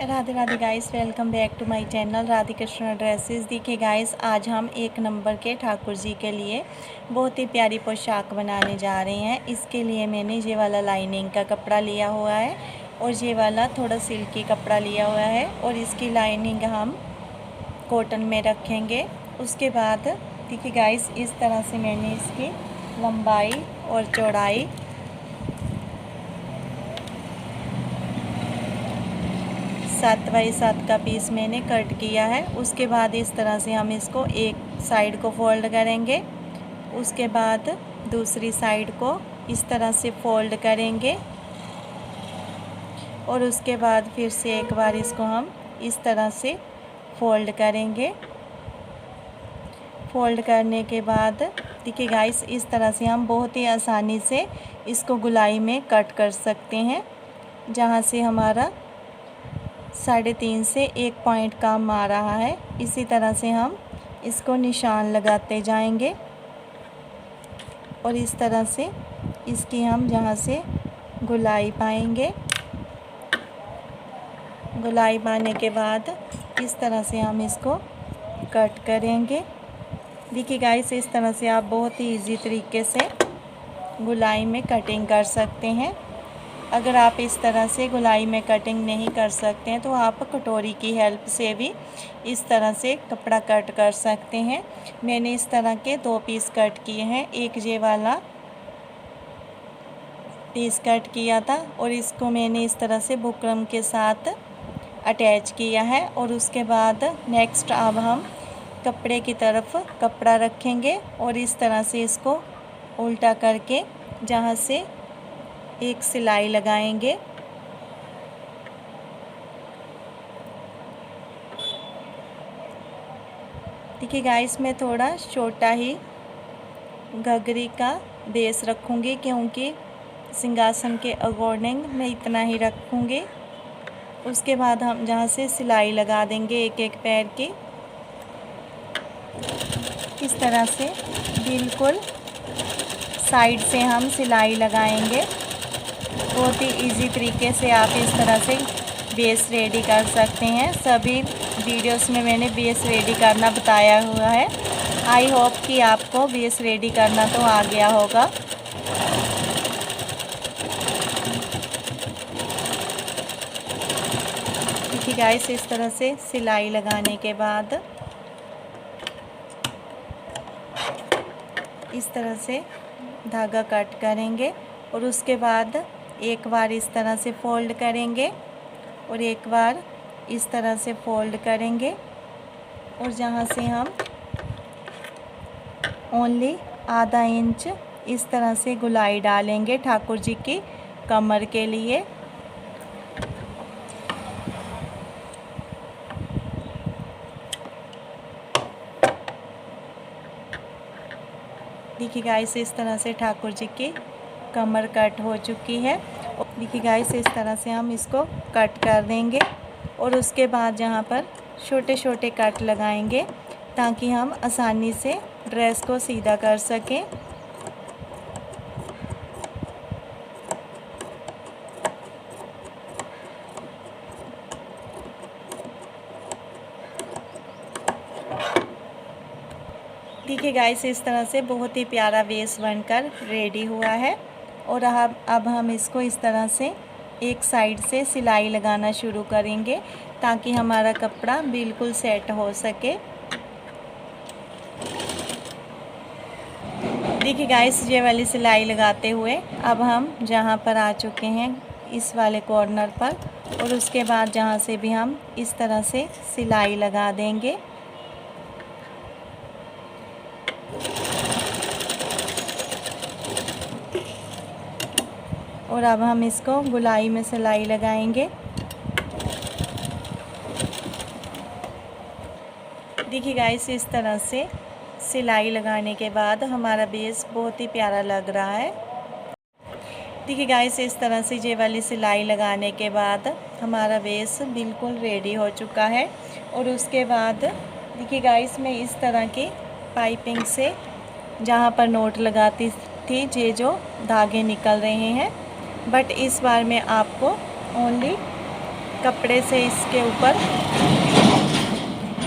Radhe Radhe guys, welcome back to my channel Radhe Krishna dresses. देखिए guys, आज हम एक नंबर के ठाकुर जी के लिए बहुत ही प्यारी पोशाक बनाने जा रहे हैं। इसके लिए मैंने ये वाला लाइनिंग का कपड़ा लिया हुआ है और ये वाला थोड़ा सिल्की कपड़ा लिया हुआ है और इसकी लाइनिंग हम कॉटन में रखेंगे। उसके बाद देखिए गाइस, इस तरह से मैंने इसकी लंबाई और चौड़ाई 7 बाई 7 का पीस मैंने कट किया है। उसके बाद इस तरह से हम इसको एक साइड को फोल्ड करेंगे, उसके बाद दूसरी साइड को इस तरह से फोल्ड करेंगे और उसके बाद फिर से एक बार इसको हम इस तरह से फोल्ड करेंगे। फोल्ड करने के बाद देखिए गाइस, इस तरह से हम बहुत ही आसानी से इसको गुलाई में कट कर सकते हैं। जहाँ से हमारा 3.5 से 1 पॉइंट कम आ रहा है, इसी तरह से हम इसको निशान लगाते जाएंगे और इस तरह से इसकी हम जहाँ से गुलाई पाएंगे, गुलाई पाने के बाद इस तरह से हम इसको कट करेंगे। देखिए गाइस, इस तरह से आप बहुत ही इजी तरीके से गुलाई में कटिंग कर सकते हैं। अगर आप इस तरह से गुलाई में कटिंग नहीं कर सकते हैं तो आप कटोरी की हेल्प से भी इस तरह से कपड़ा कट कर सकते हैं। मैंने इस तरह के 2 पीस कट किए हैं। एक ये वाला पीस कट किया था और इसको मैंने इस तरह से बुकरम के साथ अटैच किया है। और उसके बाद नेक्स्ट अब हम कपड़े की तरफ कपड़ा रखेंगे और इस तरह से इसको उल्टा करके जहाँ से एक सिलाई लगाएंगे। देखिए गाइस, मैं थोड़ा छोटा ही घघरी का बेस रखूँगी क्योंकि सिंहासन के अकॉर्डिंग मैं इतना ही रखूँगी। उसके बाद हम जहाँ से सिलाई लगा देंगे एक एक पैर की, इस तरह से बिल्कुल साइड से हम सिलाई लगाएंगे। बहुत ही इजी तरीके से आप इस तरह से बेस रेडी कर सकते हैं। सभी वीडियोस में मैंने बेस रेडी करना बताया हुआ है। आई होप कि आपको बेस रेडी करना तो आ गया होगा। देखिए गाइस, इस तरह से सिलाई लगाने के बाद इस तरह से धागा कट करेंगे और उसके बाद एक बार इस तरह से फोल्ड करेंगे और एक बार इस तरह से फोल्ड करेंगे और जहाँ से हम ओनली आधा इंच इस तरह से गुलाई डालेंगे ठाकुर जी की कमर के लिए। देखिए गाइस, इस तरह से ठाकुर जी की कमर कट हो चुकी है। देखिए गाइस, इस तरह से हम इसको कट कर देंगे और उसके बाद जहाँ पर छोटे छोटे कट लगाएंगे ताकि हम आसानी से ड्रेस को सीधा कर सकें। देखिए गाइस, इस तरह से बहुत ही प्यारा बेस बनकर रेडी हुआ है और अब हम इसको इस तरह से एक साइड से सिलाई लगाना शुरू करेंगे ताकि हमारा कपड़ा बिल्कुल सेट हो सके। देखिए गाइस, ये वाली सिलाई लगाते हुए अब हम जहाँ पर आ चुके हैं इस वाले कॉर्नर पर और उसके बाद जहाँ से भी हम इस तरह से सिलाई लगा देंगे। और अब हम इसको गुलाई में सिलाई लगाएंगे। देखिए गाइस, इस तरह से सिलाई लगाने के बाद हमारा बेस बहुत ही प्यारा लग रहा है। देखिए गाइस, इस तरह से ये वाली सिलाई लगाने के बाद हमारा बेस बिल्कुल रेडी हो चुका है। और उसके बाद देखिए गाइस, मैं इस तरह की पाइपिंग से जहाँ पर नोट लगाती थी ये जो धागे निकल रहे हैं, बट इस बार मैं आपको ओनली कपड़े से इसके ऊपर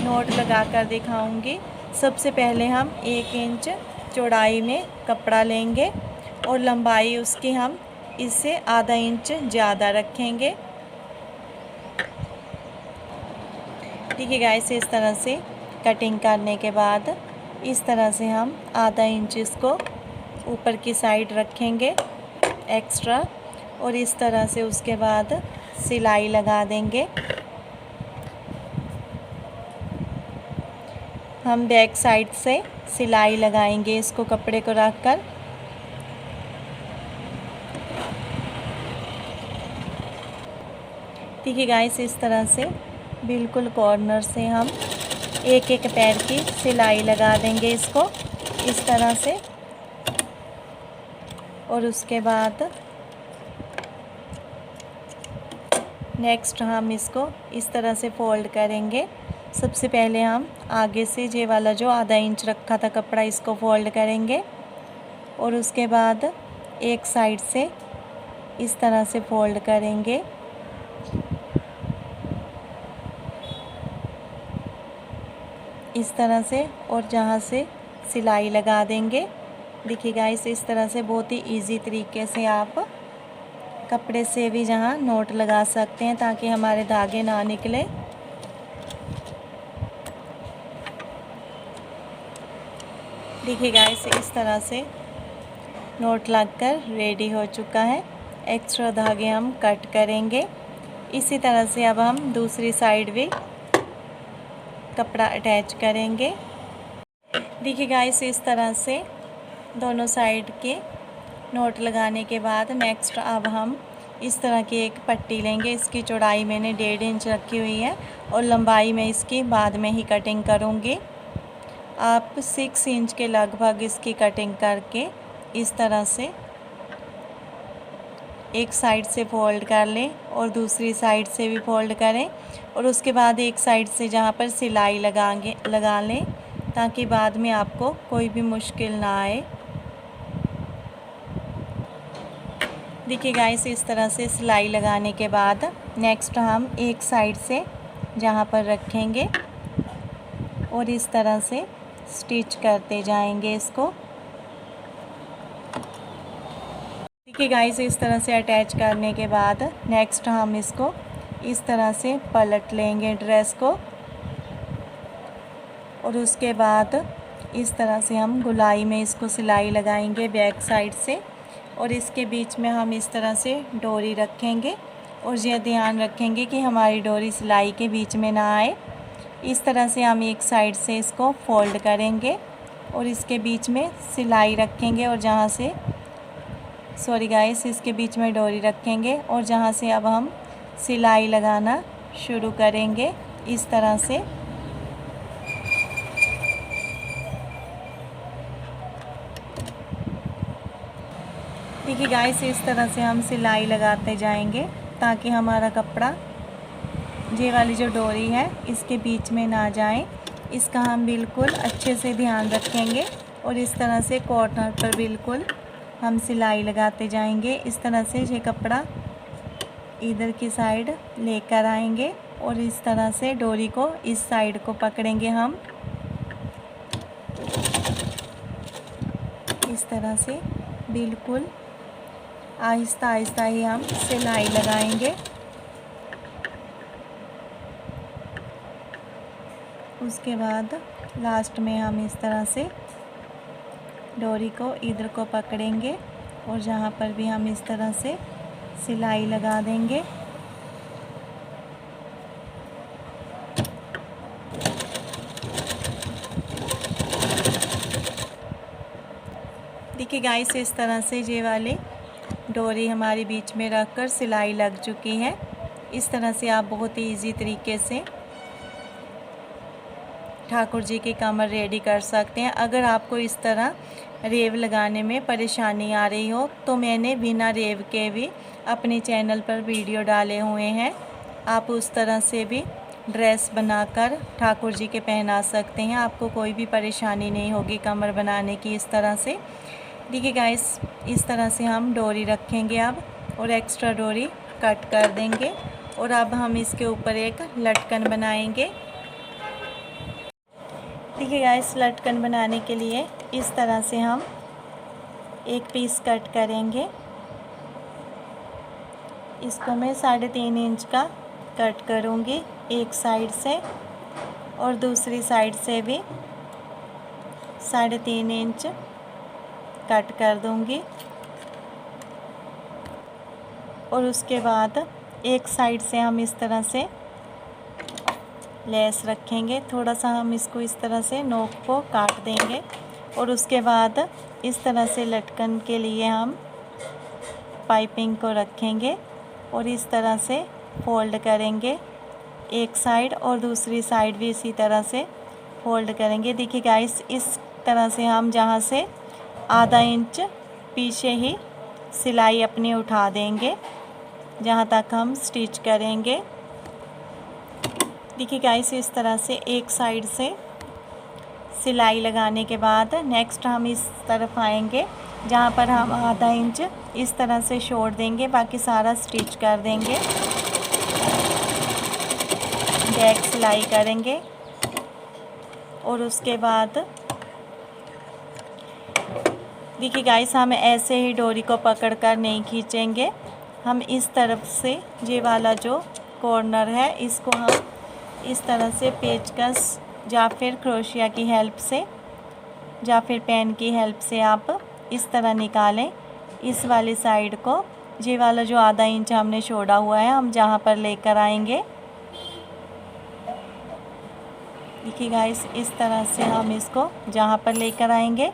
नोट लगा कर दिखाऊंगी। सबसे पहले हम 1 इंच चौड़ाई में कपड़ा लेंगे और लंबाई उसकी हम इससे आधा इंच ज़्यादा रखेंगे। ठीक है गाइस, इस तरह से कटिंग करने के बाद इस तरह से हम आधा इंच इसको ऊपर की साइड रखेंगे एक्स्ट्रा, और इस तरह से उसके बाद सिलाई लगा देंगे। हम बैक साइड से सिलाई लगाएंगे इसको कपड़े को रख कर। ठीक है गाइस, इस तरह से बिल्कुल कॉर्नर से हम एक एक पैर की सिलाई लगा देंगे इसको इस तरह से, और उसके बाद नेक्स्ट हम इसको इस तरह से फोल्ड करेंगे। सबसे पहले हम आगे से ये वाला जो आधा इंच रखा था कपड़ा इसको फोल्ड करेंगे, और उसके बाद एक साइड से इस तरह से फोल्ड करेंगे। इस तरह से, और जहाँ से सिलाई लगा देंगे। देखिए गाइस, इस तरह से बहुत ही इजी तरीके से आप कपड़े से भी जहाँ नोट लगा सकते हैं ताकि हमारे धागे ना निकले। देखिए गाइस, इस तरह से नोट लगकर रेडी हो चुका है। एक्स्ट्रा धागे हम कट करेंगे। इसी तरह से अब हम दूसरी साइड भी कपड़ा अटैच करेंगे। देखिए गाइस, इस तरह से दोनों साइड के नोट लगाने के बाद नेक्स्ट अब हम इस तरह की एक पट्टी लेंगे। इसकी चौड़ाई मैंने 1.5 इंच रखी हुई है और लंबाई में इसकी बाद में ही कटिंग करूँगी। आप 6 इंच के लगभग इसकी कटिंग करके इस तरह से एक साइड से फोल्ड कर लें और दूसरी साइड से भी फोल्ड करें, और उसके बाद एक साइड से जहाँ पर सिलाई लगा लें ताकि बाद में आपको कोई भी मुश्किल ना आए। देखिए गाइस, इस तरह से सिलाई लगाने के बाद नेक्स्ट हम एक साइड से जहाँ पर रखेंगे और इस तरह से स्टिच करते जाएंगे इसको। देखिए गाइस, इस तरह से अटैच करने के बाद नेक्स्ट हम इसको इस तरह से पलट लेंगे ड्रेस को, और उसके बाद इस तरह से हम गुलाई में इसको सिलाई लगाएंगे बैक साइड से, और इसके बीच में हम इस तरह से डोरी रखेंगे और यह ध्यान रखेंगे कि हमारी डोरी सिलाई के बीच में ना आए। इस तरह से हम एक साइड से इसको फोल्ड करेंगे और इसके बीच में सिलाई रखेंगे, और जहाँ से सॉरी गाइस, इसके बीच में डोरी रखेंगे और जहाँ से अब हम सिलाई लगाना शुरू करेंगे इस तरह से। देखिए गाइस, इस तरह से हम सिलाई लगाते जाएंगे ताकि हमारा कपड़ा ये वाली जो डोरी है इसके बीच में ना जाए। इसका हम बिल्कुल अच्छे से ध्यान रखेंगे और इस तरह से कॉर्नर पर बिल्कुल हम सिलाई लगाते जाएंगे। इस तरह से ये कपड़ा इधर की साइड लेकर आएंगे और इस तरह से डोरी को इस साइड को पकड़ेंगे हम इस तरह से। बिल्कुल आहिस्ता आहिस्ता ही हम सिलाई लगाएंगे। उसके बाद लास्ट में हम इस तरह से डोरी को इधर को पकड़ेंगे और जहाँ पर भी हम इस तरह से सिलाई लगा देंगे। देखिए गाइस, इस तरह से ये वाली डोरी हमारी बीच में रखकर सिलाई लग चुकी है। इस तरह से आप बहुत ही इजी तरीके से ठाकुर जी की कमर रेडी कर सकते हैं। अगर आपको इस तरह रेव लगाने में परेशानी आ रही हो तो मैंने बिना रेव के भी अपने चैनल पर वीडियो डाले हुए हैं। आप उस तरह से भी ड्रेस बनाकर ठाकुर जी के पहना सकते हैं। आपको कोई भी परेशानी नहीं होगी कमर बनाने की इस तरह से। देखिए गाइस, इस तरह से हम डोरी रखेंगे अब और एक्स्ट्रा डोरी कट कर देंगे और अब हम इसके ऊपर एक लटकन बनाएंगे। देखिए गाइस, लटकन बनाने के लिए इस तरह से हम एक पीस कट करेंगे। इसको मैं 3.5 इंच का कट करूँगी एक साइड से, और दूसरी साइड से भी 3.5 इंच कट कर दूँगी। और उसके बाद एक साइड से हम इस तरह से लेस रखेंगे। थोड़ा सा हम इसको इस तरह से नोक को काट देंगे, और उसके बाद इस तरह से लटकन के लिए हम पाइपिंग को रखेंगे और इस तरह से फोल्ड करेंगे एक साइड, और दूसरी साइड भी इसी तरह से फोल्ड करेंगे। देखिए गाइस, इस तरह से हम जहाँ से आधा इंच पीछे ही सिलाई अपनी उठा देंगे जहाँ तक हम स्टिच करेंगे। देखिए गाइस, इस तरह से एक साइड से सिलाई लगाने के बाद नेक्स्ट हम इस तरफ आएंगे जहाँ पर हम आधा इंच इस तरह से छोड़ देंगे, बाकी सारा स्टिच कर देंगे। बैक सिलाई करेंगे और उसके बाद देखिए गाइस, हम ऐसे ही डोरी को पकड़कर नहीं खींचेंगे। हम इस तरफ से ये वाला जो कॉर्नर है इसको हम इस तरह से पेचकस या फिर क्रोशिया की हेल्प से या फिर पेन की हेल्प से आप इस तरह निकालें। इस वाली साइड को, ये वाला जो आधा इंच हमने छोड़ा हुआ है, हम जहाँ पर लेकर आएंगे। देखिए गाइस, इस तरह से हम इसको जहाँ पर लेकर आएंगे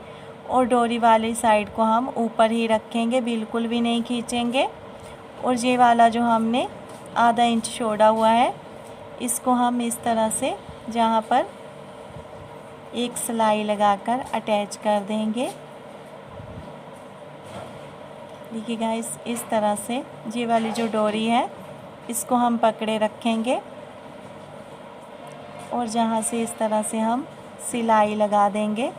और डोरी वाली साइड को हम ऊपर ही रखेंगे, बिल्कुल भी नहीं खींचेंगे। और ये वाला जो हमने आधा इंच छोड़ा हुआ है इसको हम इस तरह से जहाँ पर एक सिलाई लगाकर अटैच कर देंगे। देखिए गाइस, इस तरह से ये वाली जो डोरी है इसको हम पकड़े रखेंगे और जहाँ से इस तरह से हम सिलाई लगा देंगे।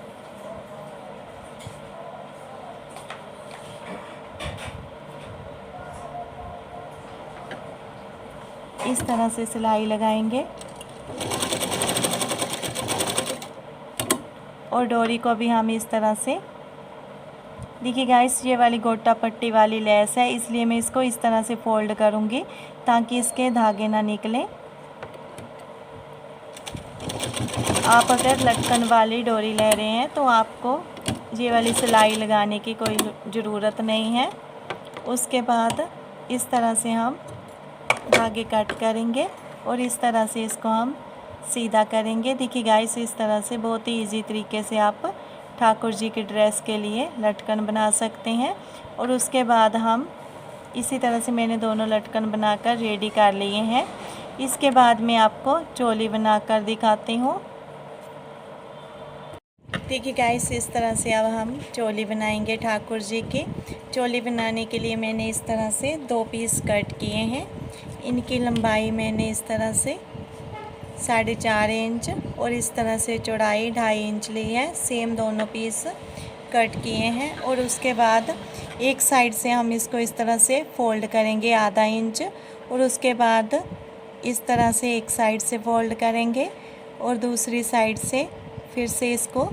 इस तरह से सिलाई लगाएंगे और डोरी को भी हम इस तरह से, देखिए गाइस, ये वाली गोटा पट्टी वाली लेस है इसलिए मैं इसको इस तरह से फोल्ड करूँगी ताकि इसके धागे ना निकलें। आप अगर लटकन वाली डोरी ले रहे हैं तो आपको ये वाली सिलाई लगाने की कोई ज़रूरत नहीं है। उसके बाद इस तरह से हम धागे कट करेंगे और इस तरह से इसको हम सीधा करेंगे। देखिए गाइस, इस तरह से बहुत ही इजी तरीके से आप ठाकुर जी की ड्रेस के लिए लटकन बना सकते हैं। और उसके बाद हम इसी तरह से मैंने दोनों लटकन बनाकर रेडी कर लिए हैं। इसके बाद मैं आपको चोली बनाकर दिखाती हूँ। देखिए गाइस, इस तरह से अब हम चोली बनाएंगे ठाकुर जी की। चोली बनाने के लिए मैंने इस तरह से 2 पीस कट किए हैं। इनकी लंबाई मैंने इस तरह से 4.5 इंच और इस तरह से चौड़ाई 2.5 इंच ली है। सेम दोनों पीस कट किए हैं। और उसके बाद एक साइड से हम इसको इस तरह से फोल्ड करेंगे आधा इंच, और उसके बाद इस तरह से एक साइड से फोल्ड करेंगे और दूसरी साइड से फिर से इसको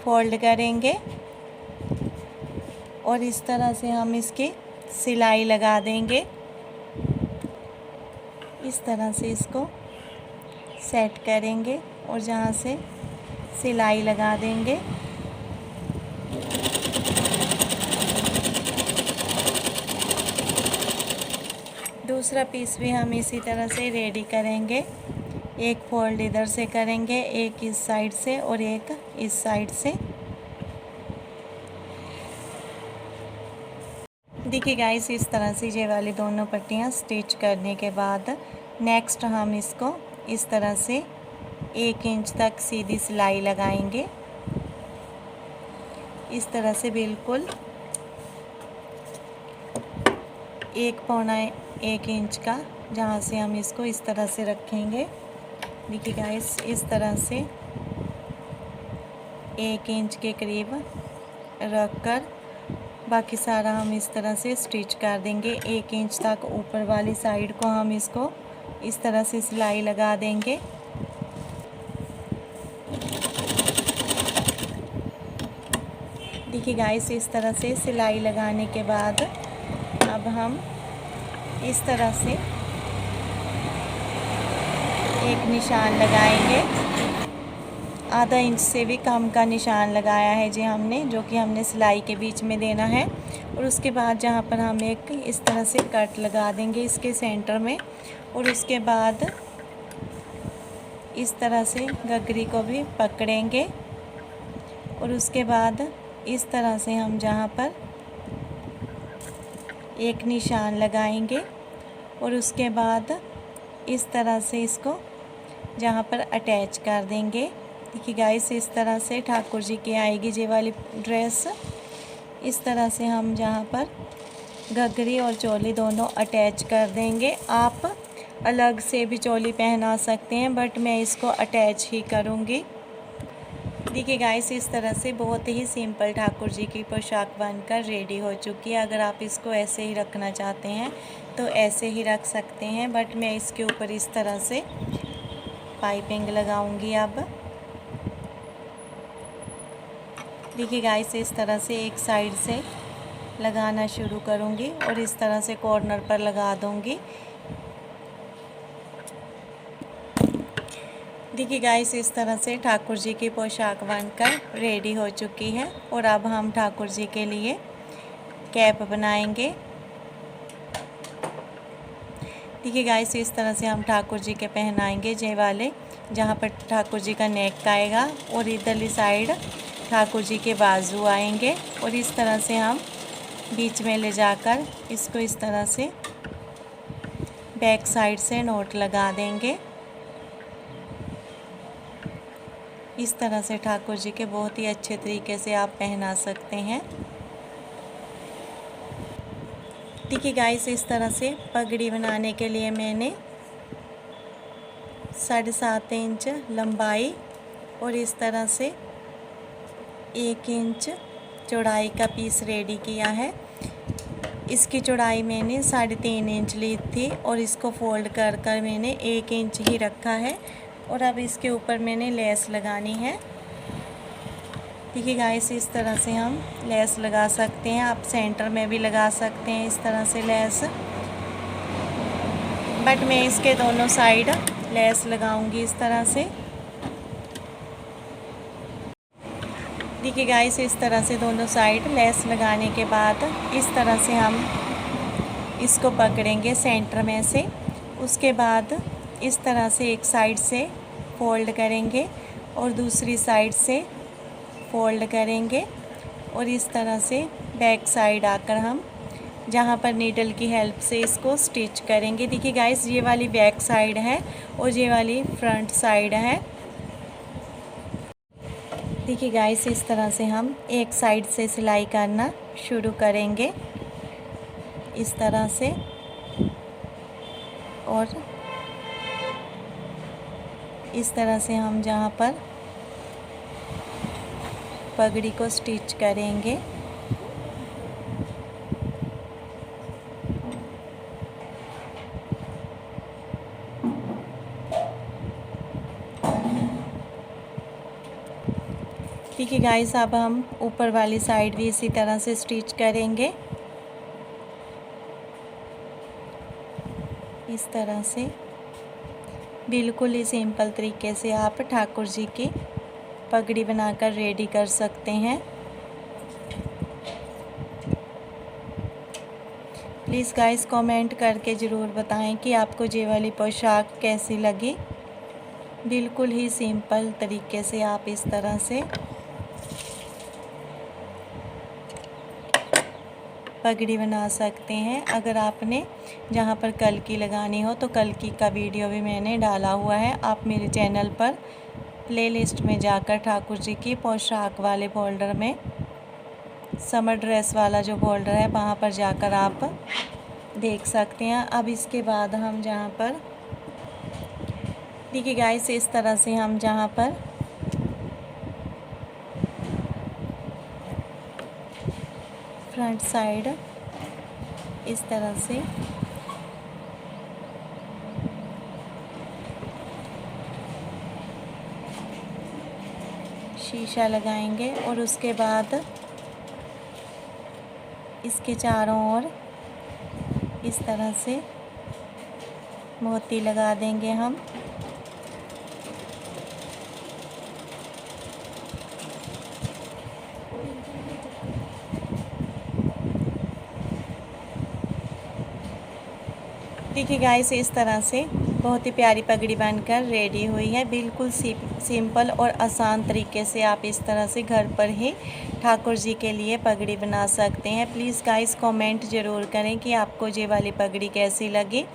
फोल्ड करेंगे और इस तरह से हम इसकी सिलाई लगा देंगे। इस तरह से इसको सेट करेंगे और जहाँ से सिलाई लगा देंगे। दूसरा पीस भी हम इसी तरह से रेडी करेंगे। एक फोल्ड इधर से करेंगे, एक इस साइड से और एक इस साइड से। देखिए गाइस, इस तरह से ये वाली दोनों पट्टियाँ स्टिच करने के बाद नेक्स्ट हम इसको इस तरह से 1 इंच तक सीधी सिलाई लगाएंगे। इस तरह से बिल्कुल 1.25 इंच का, जहाँ से हम इसको इस तरह से रखेंगे। देखिए गाइस, इस तरह से 1 इंच के करीब रखकर बाकी सारा हम इस तरह से स्टिच कर देंगे। 1 इंच तक ऊपर वाली साइड को हम इसको इस तरह से सिलाई लगा देंगे। देखिए गाइस, इस तरह से सिलाई लगाने के बाद अब हम इस तरह से एक निशान लगाएंगे। आधा इंच से भी कम का निशान लगाया है जी हमने, जो कि हमने सिलाई के बीच में देना है। और उसके बाद जहाँ पर हम एक इस तरह से कट लगा देंगे इसके सेंटर में। और उसके बाद इस तरह से गगरी को भी पकड़ेंगे। और उसके बाद इस तरह से हम जहाँ पर एक निशान लगाएंगे और उसके बाद इस तरह से इसको जहाँ पर अटैच कर देंगे। देखिए गाइस, इस तरह से ठाकुर जी की आएगी ये वाली ड्रेस। इस तरह से हम जहाँ पर घघरी और चोली दोनों अटैच कर देंगे। आप अलग से भी चोली पहना सकते हैं, बट मैं इसको अटैच ही करूँगी। देखिए गाइस, इस तरह से बहुत ही सिंपल ठाकुर जी की पोशाक बनकर रेडी हो चुकी है। अगर आप इसको ऐसे ही रखना चाहते हैं तो ऐसे ही रख सकते हैं, बट मैं इसके ऊपर इस तरह से पाइपिंग लगाऊंगी। अब देखिए गाइस, इस तरह से एक साइड से लगाना शुरू करूंगी और इस तरह से कॉर्नर पर लगा दूंगी। देखिए गाइस, इस तरह से ठाकुर जी की पोशाक बनकर रेडी हो चुकी है। और अब हम ठाकुर जी के लिए कैप बनाएंगे। देखिए गाइस, इस तरह से हम ठाकुर जी के पहनाएंगे जे वाले, जहाँ पर ठाकुर जी का नेक आएगा और इधरली साइड ठाकुर जी के बाजू आएंगे। और इस तरह से हम बीच में ले जाकर इसको इस तरह से बैक साइड से नोट लगा देंगे। इस तरह से ठाकुर जी के बहुत ही अच्छे तरीके से आप पहना सकते हैं। देखिए गाइस, इस तरह से पगड़ी बनाने के लिए मैंने 7.5 इंच लंबाई और इस तरह से 1 इंच चौड़ाई का पीस रेडी किया है। इसकी चौड़ाई मैंने 3.5 इंच ली थी और इसको फोल्ड कर कर मैंने 1 इंच ही रखा है। और अब इसके ऊपर मैंने लेस लगानी है। देखिए गाइस, इस तरह से हम लेस लगा सकते हैं। आप सेंटर में भी लगा सकते हैं इस तरह से लेस, बट मैं इसके दोनों साइड लेस लगाऊंगी इस तरह से। देखिए गाइस, इस तरह से दोनों साइड लेस लगाने के बाद इस तरह से हम इसको पकड़ेंगे सेंटर में से। उसके बाद इस तरह से एक साइड से फोल्ड करेंगे और दूसरी साइड से फोल्ड करेंगे। और इस तरह से बैक साइड आकर हम जहाँ पर नीडल की हेल्प से इसको स्टिच करेंगे। देखिए गाइस, ये वाली बैक साइड है और ये वाली फ्रंट साइड है। देखिए गाइस, इस तरह से हम एक साइड से सिलाई करना शुरू करेंगे इस तरह से। और इस तरह से हम जहाँ पर पगड़ी को स्टिच करेंगे। देखिए गाइस, अब हम ऊपर वाली साइड भी इसी तरह से स्टिच करेंगे इस तरह से। बिल्कुल ही सिंपल तरीके से आप ठाकुर जी की पगड़ी बनाकर रेडी कर सकते हैं। प्लीज़ गाइस, कमेंट करके ज़रूर बताएं कि आपको ये वाली पोशाक कैसी लगी। बिल्कुल ही सिंपल तरीके से आप इस तरह से पगड़ी बना सकते हैं। अगर आपने जहाँ पर कलकी लगानी हो तो कलकी का वीडियो भी मैंने डाला हुआ है। आप मेरे चैनल पर प्लेलिस्ट में जाकर ठाकुर जी की पोशाक वाले फोल्डर में, समर ड्रेस वाला जो फोल्डर है, वहाँ पर जाकर आप देख सकते हैं। अब इसके बाद हम जहाँ पर देखिए गाइस, इस तरह से हम जहाँ पर फ्रंट साइड इस तरह से शीशा लगाएंगे और उसके बाद इसके चारों ओर इस तरह से मोती लगा देंगे हम। देखिए गाइस, इस तरह से बहुत ही प्यारी पगड़ी बनकर रेडी हुई है। बिल्कुल सिंपल और आसान तरीके से आप इस तरह से घर पर ही ठाकुर जी के लिए पगड़ी बना सकते हैं। प्लीज़ गाइस कमेंट ज़रूर करें कि आपको ये वाली पगड़ी कैसी लगी।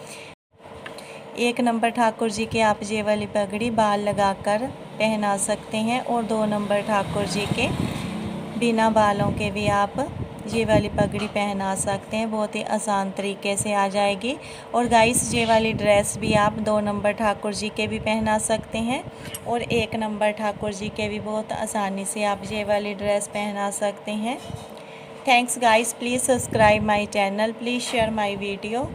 1 नंबर ठाकुर जी के आप ये वाली पगड़ी बाल लगाकर पहना सकते हैं और 2 नंबर ठाकुर जी के बिना बालों के भी आप ये वाली पगड़ी पहना सकते हैं। बहुत ही आसान तरीके से आ जाएगी। और गाइस, ये वाली ड्रेस भी आप 2 नंबर ठाकुर जी के भी पहना सकते हैं और 1 नंबर ठाकुर जी के भी बहुत आसानी से आप ये वाली ड्रेस पहना सकते हैं। Thanks guys, please subscribe my channel, please share my video.